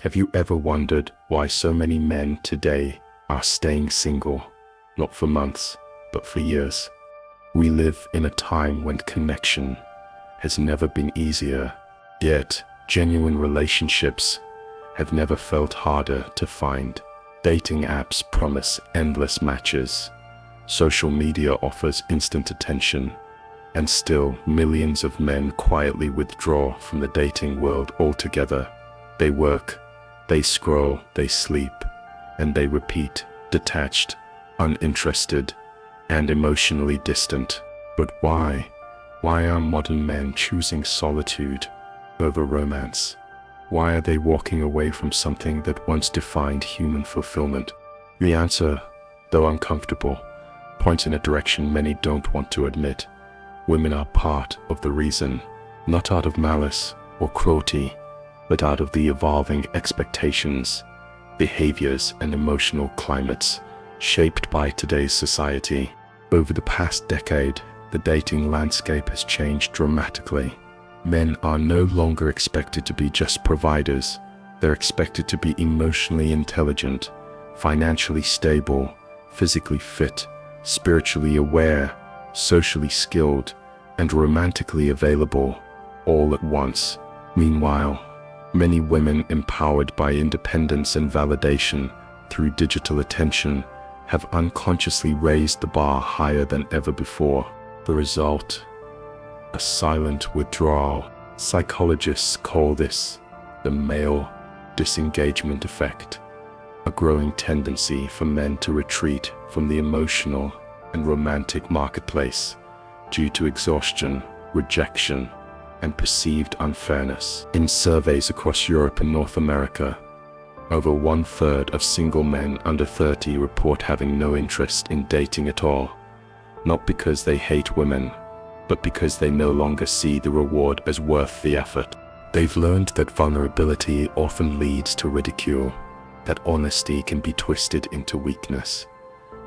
Have you ever wondered why so many men today are staying single, not for months, but for years? We live in a time when connection has never been easier, yet genuine relationships have never felt harder to find. Dating apps promise endless matches. Social media offers instant attention, and still millions of men quietly withdraw from the dating world altogether. They work, they scroll, they sleep, and they repeat, detached, uninterested, and emotionally distant. But why? Why are modern men choosing solitude over romance? Why are they walking away from something that once defined human fulfillment? The answer, though uncomfortable, points in a direction many don't want to admit. Women are part of the reason, not out of malice or cruelty, but out of the evolving expectations, behaviors, and emotional climates shaped by today's society. Over the past decade, the dating landscape has changed dramatically. Men are no longer expected to be just providers. They're expected to be emotionally intelligent, financially stable, physically fit, spiritually aware, socially skilled, and romantically available, all at once. Meanwhile, many women empowered by independence and validation through digital attention have unconsciously raised the bar higher than ever before. The result? A silent withdrawal. Psychologists call this the male disengagement effect, a growing tendency for men to retreat from the emotional and romantic marketplace due to exhaustion, rejection, and perceived unfairness. In surveys across Europe and North America, over 1/3 of single men under 30 report having no interest in dating at all, not because they hate women, but because they no longer see the reward as worth the effort. They've learned that vulnerability often leads to ridicule, that honesty can be twisted into weakness,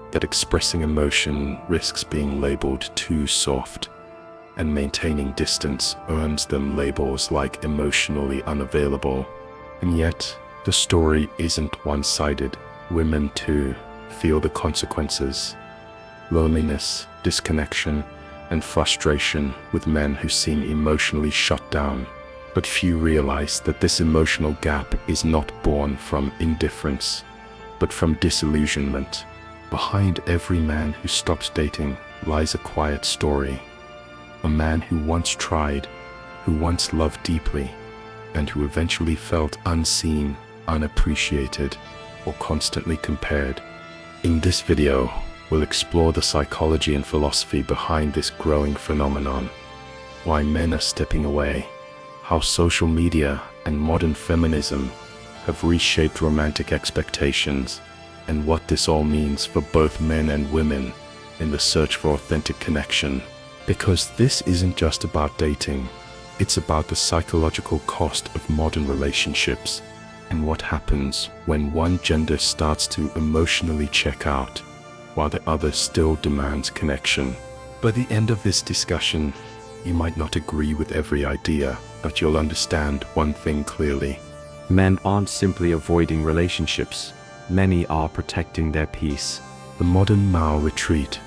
that expressing emotion risks being labeled too soft, and maintaining distance earns them labels like emotionally unavailable. And yet, the story isn't one-sided. Women too feel the consequences: loneliness, disconnection, and frustration with men who seem emotionally shut down. But few realize that this emotional gap is not born from indifference, but from disillusionment. Behind every man who stops dating lies a quiet story. A man who once tried, who once loved deeply, and who eventually felt unseen, unappreciated, or constantly compared. In this video, we'll explore the psychology and philosophy behind this growing phenomenon, why men are stepping away, how social media and modern feminism have reshaped romantic expectations, and what this all means for both men and women in the search for authentic connection. Because this isn't just about dating, it's about the psychological cost of modern relationships and what happens when one gender starts to emotionally check out while the other still demands connection. By the end of this discussion, you might not agree with every idea, but you'll understand one thing clearly. Men aren't simply avoiding relationships. Many are protecting their peace. The modern male retreat,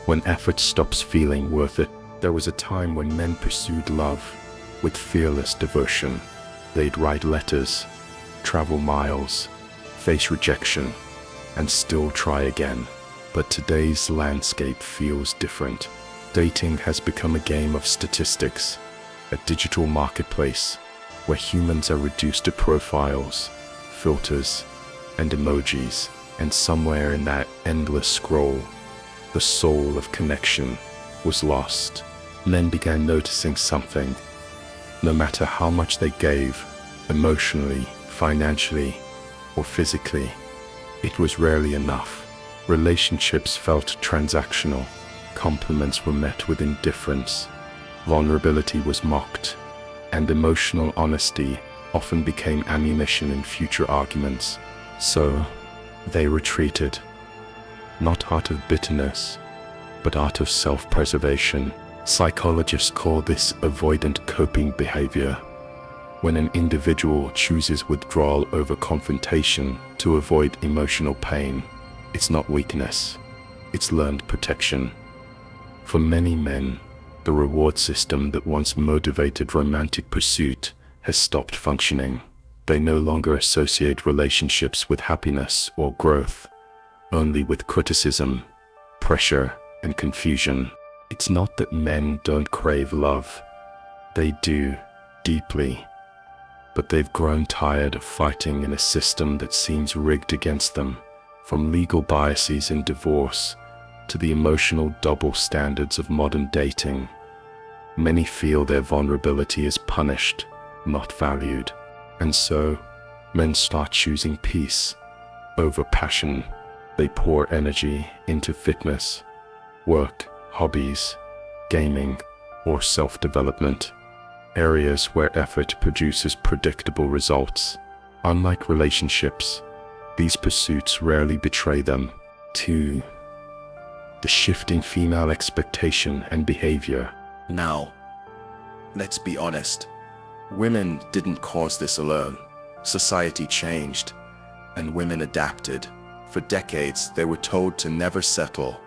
when effort stops feeling worth it. There was a time when men pursued love with fearless devotion. They'd write letters, travel miles, face rejection, and still try again. But today's landscape feels different. Dating has become a game of statistics, a digital marketplace where humans are reduced to profiles, filters, and emojis. And somewhere in that endless scroll, the soul of connection was lost. Men began noticing something. No matter how much they gave, emotionally, financially, or physically, it was rarely enough. Relationships felt transactional. Compliments were met with indifference. Vulnerability was mocked, and emotional honesty often became ammunition in future arguments. So, they retreated, not out of bitterness, but out of self-preservation. Psychologists call this avoidant coping behavior. When an individual chooses withdrawal over confrontation to avoid emotional pain, it's not weakness, it's learned protection. For many men, the reward system that once motivated romantic pursuit has stopped functioning. They no longer associate relationships with happiness or growth, only with criticism, pressure, and confusion. It's not that men don't crave love. They do, deeply. But they've grown tired of fighting in a system that seems rigged against them, from legal biases in divorce to the emotional double standards of modern dating. Many feel their vulnerability is punished, not valued. And so, men start choosing peace over passion. They pour energy into fitness, work, hobbies, gaming, or self-development, areas where effort produces predictable results. Unlike relationships, these pursuits rarely betray them. 2. The shifting female expectation and behavior. Now, let's be honest. Women didn't cause this alone. Society changed, and women adapted. For decades, they were told to never settle,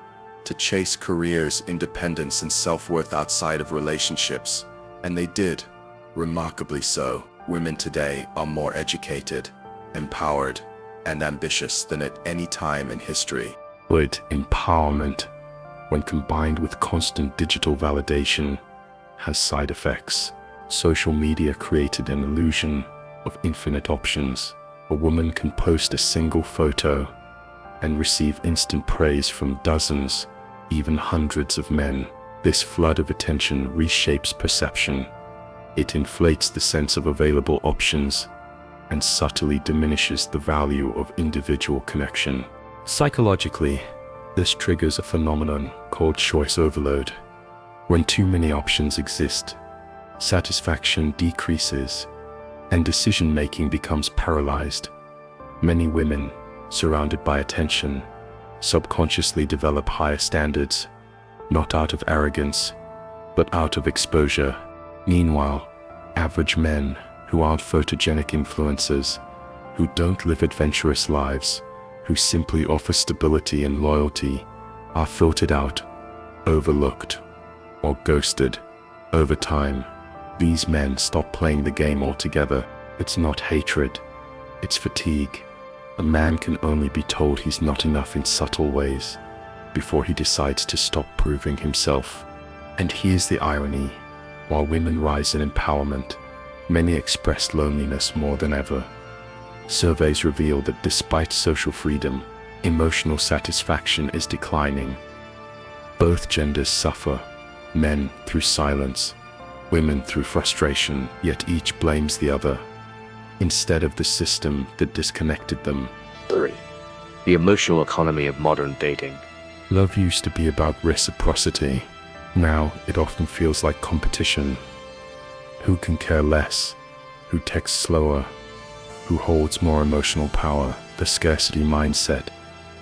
to chase careers, independence, and self-worth outside of relationships. And they did, remarkably so. Women today are more educated, empowered, and ambitious than at any time in history. But empowerment, when combined with constant digital validation, has side effects. Social media created an illusion of infinite options. A woman can post a single photo and receive instant praise from dozens, even hundreds of men. This flood of attention reshapes perception. It inflates the sense of available options and subtly diminishes the value of individual connection. Psychologically, this triggers a phenomenon called choice overload. When too many options exist, satisfaction decreases and decision-making becomes paralyzed. Many women, surrounded by attention, subconsciously develop higher standards, not out of arrogance, but out of exposure. Meanwhile, average men who aren't photogenic influencers, who don't live adventurous lives, who simply offer stability and loyalty, are filtered out, overlooked, or ghosted. Over time, these men stop playing the game altogether. It's not hatred, it's fatigue. A man can only be told he's not enough in subtle ways before he decides to stop proving himself. And here's the irony. While women rise in empowerment, many express loneliness more than ever. Surveys reveal that despite social freedom, emotional satisfaction is declining. Both genders suffer, men through silence, women through frustration, yet each blames the other, instead of the system that disconnected them. 3. The emotional economy of modern dating. Love used to be about reciprocity. Now it often feels like competition. Who can care less? Who texts slower? Who holds more emotional power? The scarcity mindset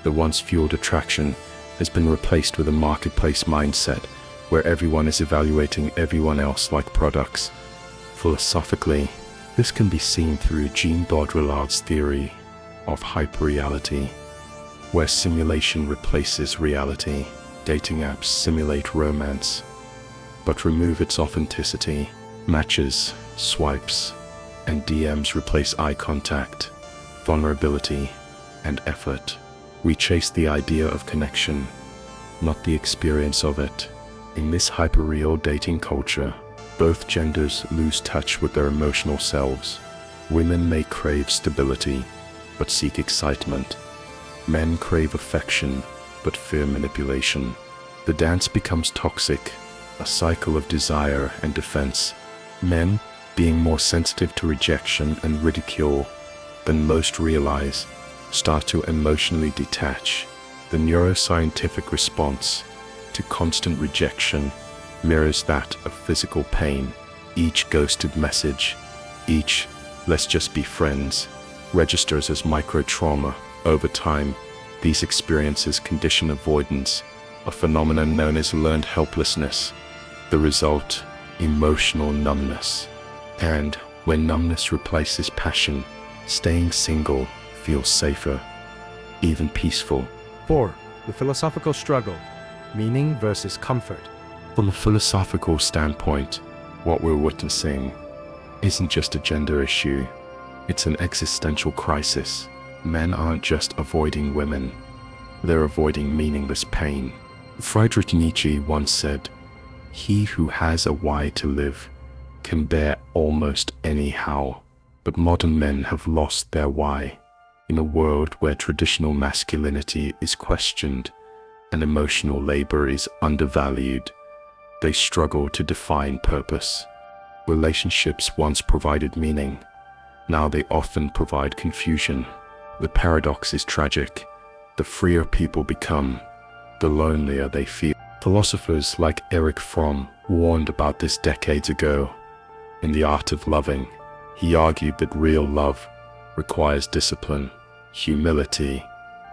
that once fueled attraction has been replaced with a marketplace mindset where everyone is evaluating everyone else like products. Philosophically, this can be seen through Jean Baudrillard's theory of hyperreality, where simulation replaces reality. Dating apps simulate romance, but remove its authenticity. Matches, swipes, and DMs replace eye contact, vulnerability, and effort. We chase the idea of connection, not the experience of it. In this hyperreal dating culture, both genders lose touch with their emotional selves. Women may crave stability, but seek excitement. Men crave affection, but fear manipulation. The dance becomes toxic, a cycle of desire and defense. Men, being more sensitive to rejection and ridicule than most realize, start to emotionally detach. The neuroscientific response to constant rejection mirrors that of physical pain. Each ghosted message, each "let's just be friends," registers as micro-trauma. Over time, these experiences condition avoidance, a phenomenon known as learned helplessness. The result, emotional numbness. And When numbness replaces passion, staying single feels safer, even peaceful. 4. The philosophical struggle. Meaning versus comfort. From a philosophical standpoint, what we're witnessing isn't just a gender issue, it's an existential crisis. Men aren't just avoiding women, they're avoiding meaningless pain. Friedrich Nietzsche once said, "He who has a why to live can bear almost any how." But modern men have lost their why. In a world where traditional masculinity is questioned and emotional labor is undervalued, they struggle to define purpose. Relationships once provided meaning, now they often provide confusion. The paradox is tragic. The freer people become, the lonelier they feel. Philosophers like Erich Fromm warned about this decades ago. In The Art of Loving, he argued that real love requires discipline, humility,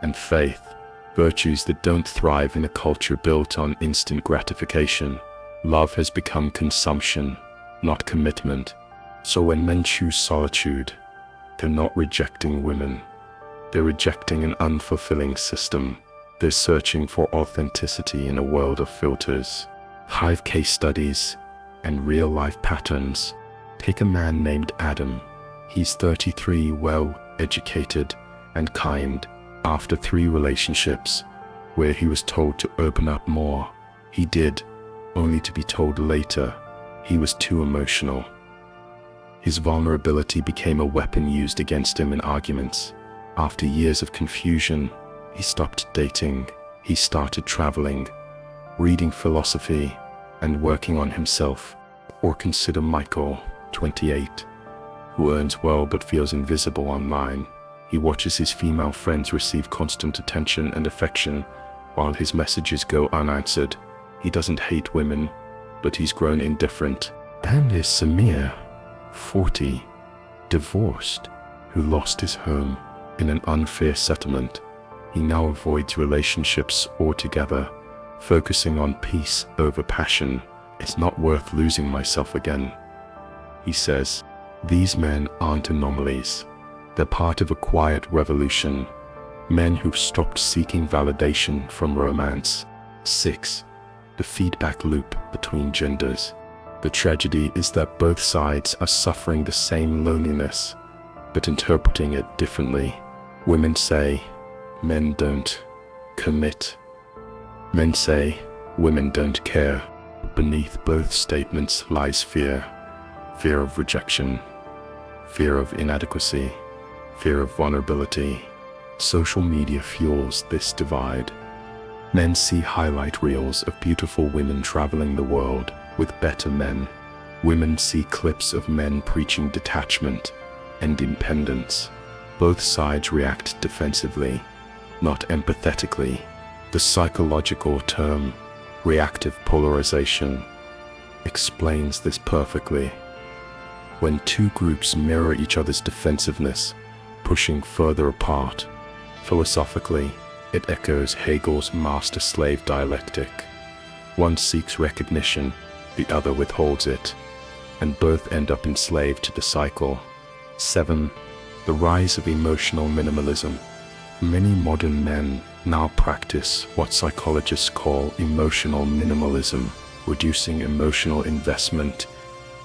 and faith, virtues that don't thrive in a culture built on instant gratification. Love has become consumption, not commitment. So when men choose solitude, they're not rejecting women. They're rejecting an unfulfilling system. They're searching for authenticity in a world of filters. Hive case studies and real-life patterns. Take a man named Adam. He's 33, well-educated and kind. After 3 relationships, where he was told to open up more, he did, only to be told later he was too emotional. His vulnerability became a weapon used against him in arguments. After years of confusion, he stopped dating. He started traveling, reading philosophy, and working on himself. Or consider Michael, 28, who earns well but feels invisible online. He watches his female friends receive constant attention and affection, while his messages go unanswered. He doesn't hate women, but he's grown indifferent. And there's Samir, 40, divorced, who lost his home in an unfair settlement. He now avoids relationships altogether, focusing on peace over passion. It's not worth losing myself again. He says, these men aren't anomalies. They're part of a quiet revolution. Men who've stopped seeking validation from romance. 6. The feedback loop between genders. The tragedy is that both sides are suffering the same loneliness, but interpreting it differently. Women say, men don't commit. Men say, women don't care. Beneath both statements lies fear. Fear of rejection, fear of inadequacy, fear of vulnerability. Social media fuels this divide. Men see highlight reels of beautiful women traveling the world with better men. Women see clips of men preaching detachment and independence. Both sides react defensively, not empathetically. The psychological term, reactive polarization, explains this perfectly. When two groups mirror each other's defensiveness, pushing further apart, philosophically, it echoes Hegel's master-slave dialectic. One seeks recognition, the other withholds it, and both end up enslaved to the cycle. 7. The rise of emotional minimalism. Many modern men now practice what psychologists call emotional minimalism, reducing emotional investment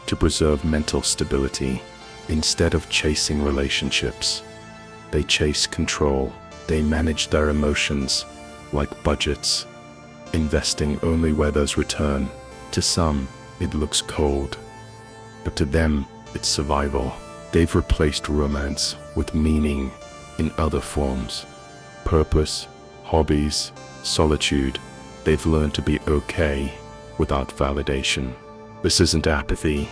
to preserve mental stability. Instead of chasing relationships, they chase control. They manage their emotions like budgets, investing only where there's return. To some, it looks cold, but to them, it's survival. They've replaced romance with meaning in other forms. Purpose, hobbies, solitude. They've learned to be okay without validation. This isn't apathy,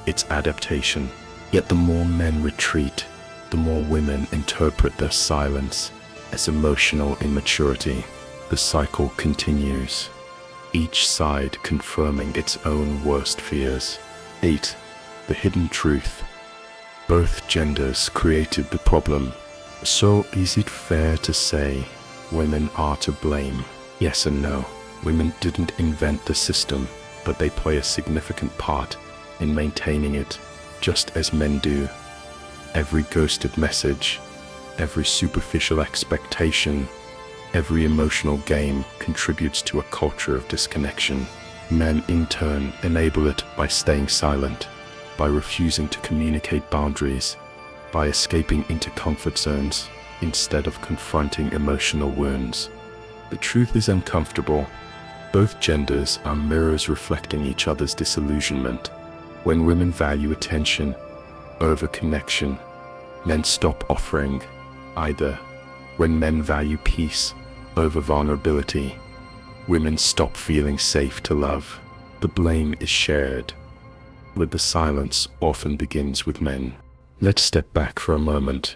it's adaptation. Yet the more men retreat, the more women interpret their silence as emotional immaturity. The cycle continues, each side confirming its own worst fears. 8. The hidden truth. Both genders created the problem. So is it fair to say women are to blame? Yes and no. Women didn't invent the system, but they play a significant part in maintaining it. just as men do. Every ghosted message, every superficial expectation, every emotional game contributes to a culture of disconnection. Men in turn enable it by staying silent, by refusing to communicate boundaries, by escaping into comfort zones instead of confronting emotional wounds. The truth is uncomfortable. Both genders are mirrors reflecting each other's disillusionment. When women value attention over connection, men stop offering either. When men value peace over vulnerability, women stop feeling safe to love. The blame is shared, but the silence often begins with men. Let's step back for a moment,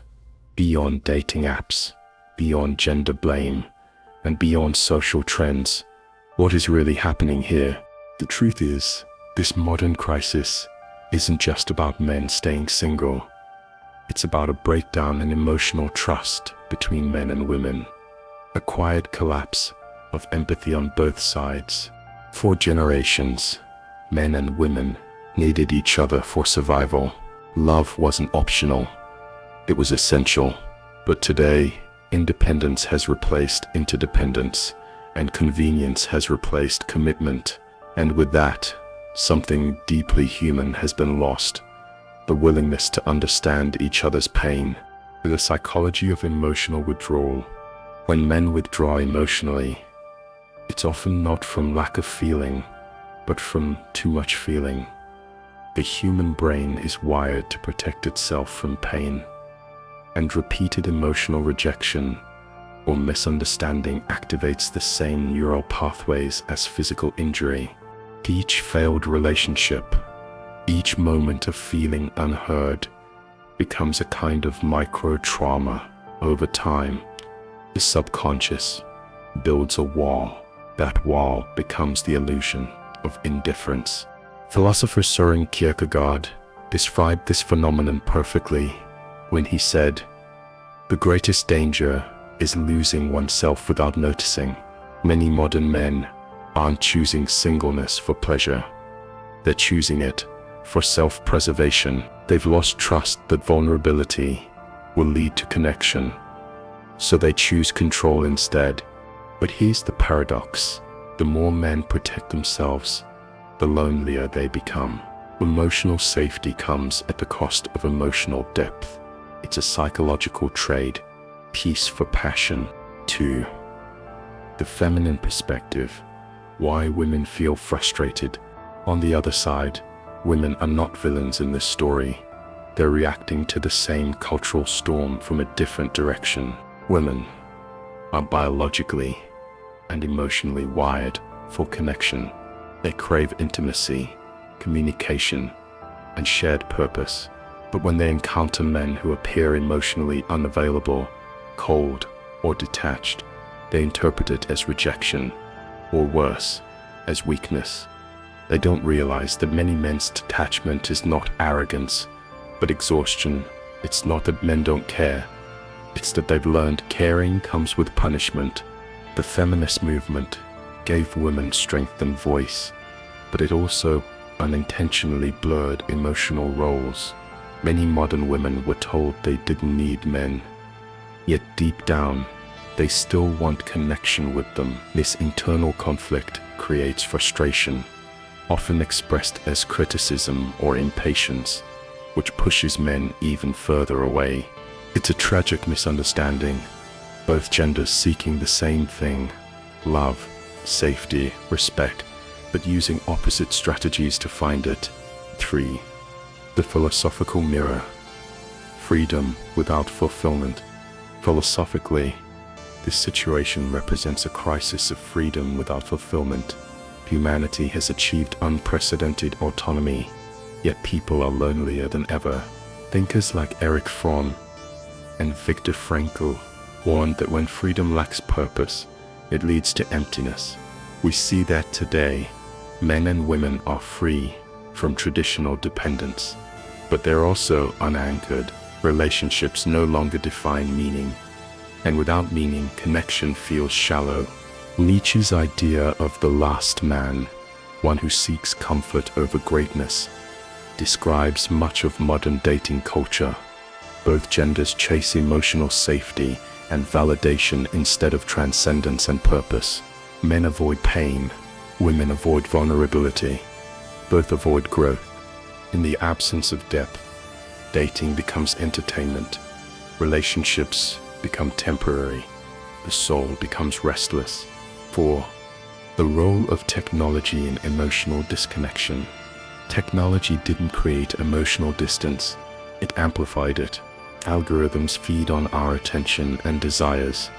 beyond dating apps, beyond gender blame, and beyond social trends. What is really happening here? The truth is, this modern crisis isn't just about men staying single. It's about a breakdown in emotional trust between men and women, a quiet collapse of empathy on both sides. For generations, men and women needed each other for survival. Love wasn't optional, it was essential. But today, independence has replaced interdependence, and convenience has replaced commitment. And with that, something deeply human has been lost: the willingness to understand each other's pain. The psychology of emotional withdrawal. When men withdraw emotionally, it's often not from lack of feeling, but from too much feeling. The human brain is wired to protect itself from pain, and repeated emotional rejection or misunderstanding activates the same neural pathways as physical injury. Each failed relationship, each moment of feeling unheard, becomes a kind of micro-trauma. Over time, the subconscious builds a wall. That wall becomes the illusion of indifference. Philosopher Søren Kierkegaard described this phenomenon perfectly when he said, "The greatest danger is losing oneself without noticing." Many modern men aren't choosing singleness for pleasure. They're choosing it for self-preservation. They've lost trust that vulnerability will lead to connection, so they choose control instead. But here's the paradox: the more men protect themselves, the lonelier they become. Emotional safety comes at the cost of emotional depth. It's a psychological trade, peace for passion. 2. The feminine perspective. Why women feel frustrated. On the other side, women are not villains in this story. They're reacting to the same cultural storm from a different direction. Women are biologically and emotionally wired for connection. They crave intimacy, communication, and shared purpose. But when they encounter men who appear emotionally unavailable, cold, or detached, they interpret it as rejection, or worse, as weakness. They don't realize that many men's detachment is not arrogance, but exhaustion. It's not that men don't care. It's that they've learned caring comes with punishment. The feminist movement gave women strength and voice, but it also unintentionally blurred emotional roles. Many modern women were told they didn't need men, yet deep down, they still want connection with them. This internal conflict creates frustration, often expressed as criticism or impatience, which pushes men even further away. It's a tragic misunderstanding, both genders seeking the same thing: love, safety, respect, but using opposite strategies to find it. 3. The philosophical mirror. Freedom without fulfillment. Philosophically, this situation represents a crisis of freedom without fulfillment. Humanity has achieved unprecedented autonomy, yet people are lonelier than ever. Thinkers like Erich Fromm and Viktor Frankl warned that when freedom lacks purpose, it leads to emptiness. We see that today. Men and women are free from traditional dependence, but they're also unanchored. Relationships no longer define meaning, and without meaning, connection feels shallow. Nietzsche's idea of the last man, one who seeks comfort over greatness, describes much of modern dating culture. Both genders chase emotional safety and validation instead of transcendence and purpose. Men avoid pain, women avoid vulnerability. Both avoid growth. In the absence of depth, dating becomes entertainment. Relationships become temporary. The soul becomes restless. 4. The role of technology in emotional disconnection. Technology didn't create emotional distance, it amplified it. Algorithms feed on our attention and desires,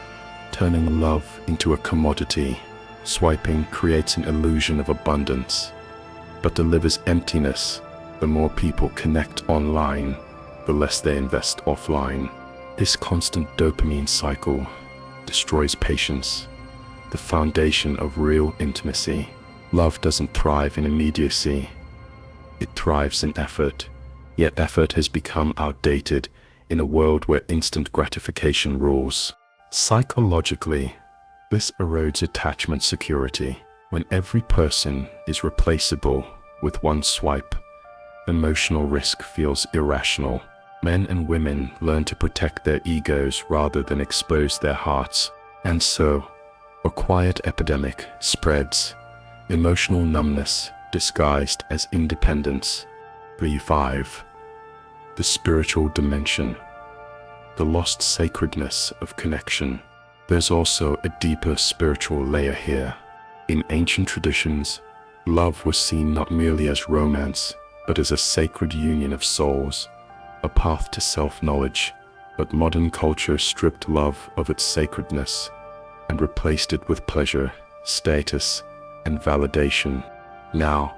turning love into a commodity. Swiping creates an illusion of abundance, but delivers emptiness. The more people connect online, the less they invest offline. This constant dopamine cycle destroys patience, the foundation of real intimacy. Love doesn't thrive in immediacy. It thrives in effort, yet effort has become outdated in a world where instant gratification rules. Psychologically, this erodes attachment security. When every person is replaceable with one swipe, emotional risk feels irrational. Men and women learn to protect their egos rather than expose their hearts. And so, a quiet epidemic spreads, emotional numbness disguised as independence. 5. The spiritual dimension. The lost sacredness of connection. There's also a deeper spiritual layer here. In ancient traditions, love was seen not merely as romance, but as a sacred union of souls, a path to self-knowledge. But modern culture stripped love of its sacredness and replaced it with pleasure, status, and validation. Now,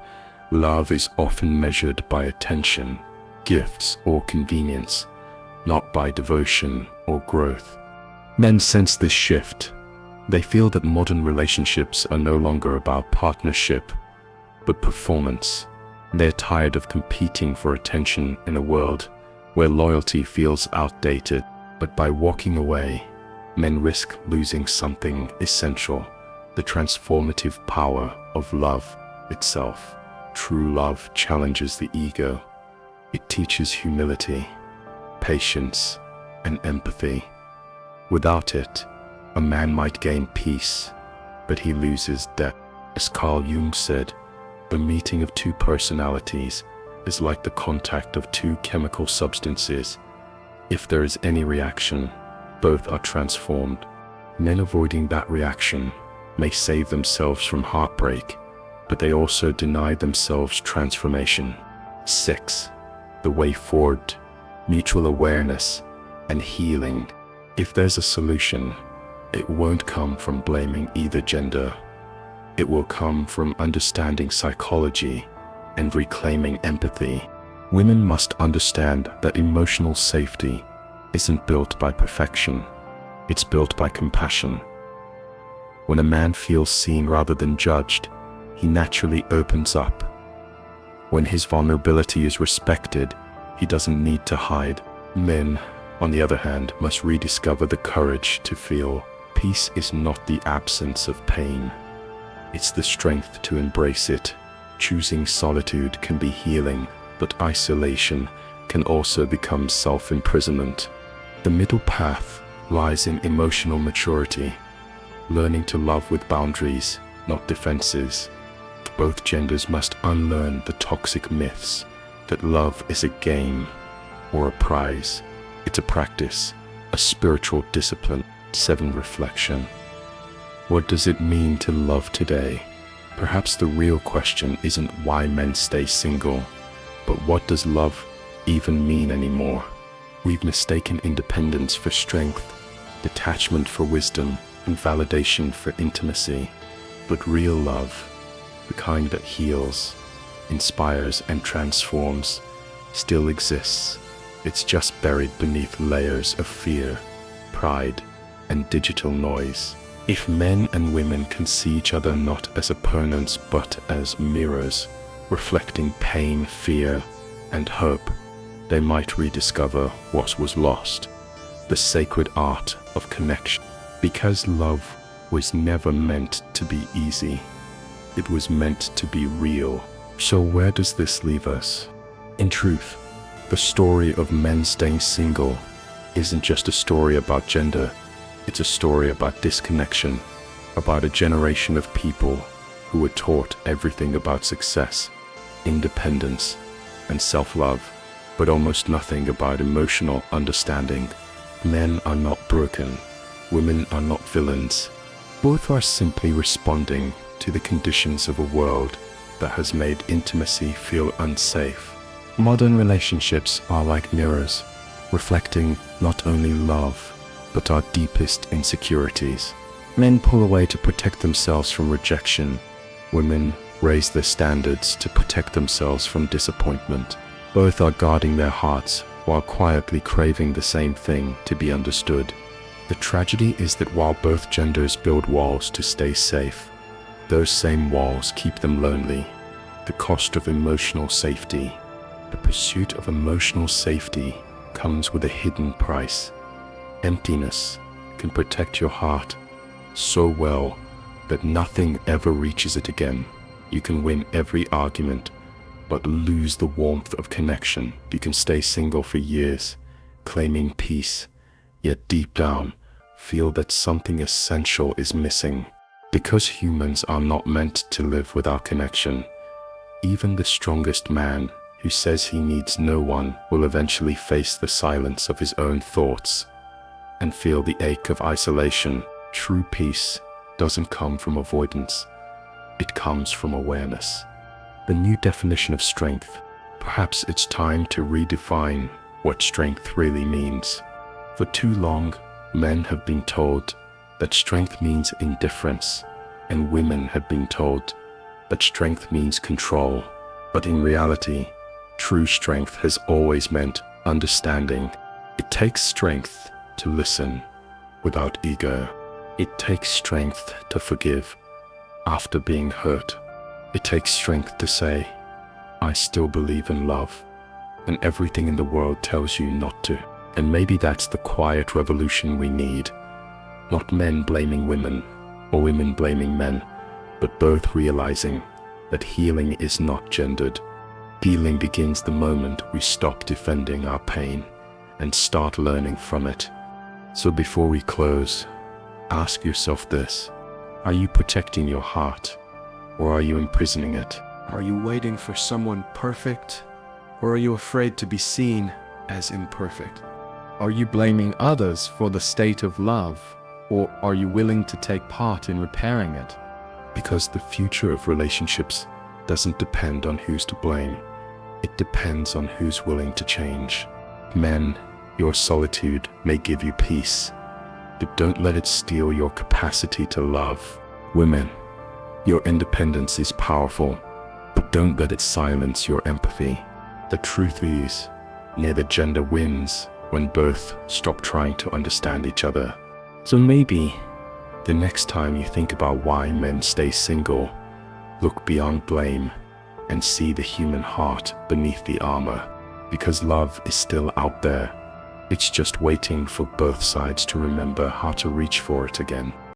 love is often measured by attention, gifts, or convenience, not by devotion or growth. Men sense this shift. They feel that modern relationships are no longer about partnership, but performance. They're tired of competing for attention in a world where loyalty feels outdated. But by walking away, men risk losing something essential: the transformative power of love itself. True love challenges the ego. It teaches humility, patience, and empathy. Without it, a man might gain peace, but he loses depth. As Carl Jung said, the meeting of two personalities is like the contact of two chemical substances. If there is any reaction, both are transformed. Men avoiding that reaction may save themselves from heartbreak, but they also deny themselves transformation. 6. The way forward. Mutual awareness and healing. If there's a solution, it won't come from blaming either gender. It will come from understanding psychology and reclaiming empathy. Women must understand that emotional safety isn't built by perfection, it's built by compassion. When a man feels seen rather than judged, he naturally opens up. When his vulnerability is respected, he doesn't need to hide. Men, on the other hand, must rediscover the courage to feel. Peace is not the absence of pain. It's the strength to embrace it. Choosing solitude can be healing, but isolation can also become self-imprisonment. The middle path lies in emotional maturity, learning to love with boundaries, not defenses. Both genders must unlearn the toxic myths that love is a game or a prize. It's a practice, a spiritual discipline. 7. Reflection. What does it mean to love today? Perhaps the real question isn't why men stay single, but what does love even mean anymore? We've mistaken independence for strength, detachment for wisdom, and validation for intimacy. But real love, the kind that heals, inspires, and transforms, still exists. It's just buried beneath layers of fear, pride, and digital noise. If men and women can see each other not as opponents but as mirrors, reflecting pain, fear, and hope, they might rediscover what was lost, the sacred art of connection. Because love was never meant to be easy, it was meant to be real. So where does this leave us? In truth, the story of men staying single isn't just a story about gender, it's a story about disconnection, about a generation of people who were taught everything about success, independence, and self-love, but almost nothing about emotional understanding. Men are not broken, women are not villains. Both are simply responding to the conditions of a world that has made intimacy feel unsafe. Modern relationships are like mirrors, reflecting not only love, but our deepest insecurities. Men pull away to protect themselves from rejection. Women raise their standards to protect themselves from disappointment. Both are guarding their hearts while quietly craving the same thing, to be understood. The tragedy is that while both genders build walls to stay safe, those same walls keep them lonely. The cost of emotional safety. The pursuit of emotional safety comes with a hidden price. Emptiness can protect your heart so well that nothing ever reaches it again. You can win every argument, but lose the warmth of connection. You can stay single for years, claiming peace, yet deep down, feel that something essential is missing. Because humans are not meant to live without connection, even the strongest man who says he needs no one will eventually face the silence of his own thoughts and feel the ache of isolation. True peace doesn't come from avoidance, it comes from awareness. The new definition of strength. Perhaps it's time to redefine what strength really means. For too long, men have been told that strength means indifference, and women have been told that strength means control. But in reality, true strength has always meant understanding. It takes strength to listen without ego. It takes strength to forgive after being hurt. It takes strength to say, I still believe in love, and everything in the world tells you not to. And maybe that's the quiet revolution we need. Not men blaming women, or women blaming men, but both realizing that healing is not gendered. Healing begins the moment we stop defending our pain and start learning from it. So before we close, ask yourself this. Are you protecting your heart, or are you imprisoning it? Are you waiting for someone perfect, or are you afraid to be seen as imperfect? Are you blaming others for the state of love, or are you willing to take part in repairing it? Because the future of relationships doesn't depend on who's to blame. It depends on who's willing to change. Men, your solitude may give you peace, but don't let it steal your capacity to love. Women, your independence is powerful, but don't let it silence your empathy. The truth is, neither gender wins when both stop trying to understand each other. So maybe, the next time you think about why men stay single, look beyond blame and see the human heart beneath the armor. Because love is still out there. It's just waiting for both sides to remember how to reach for it again.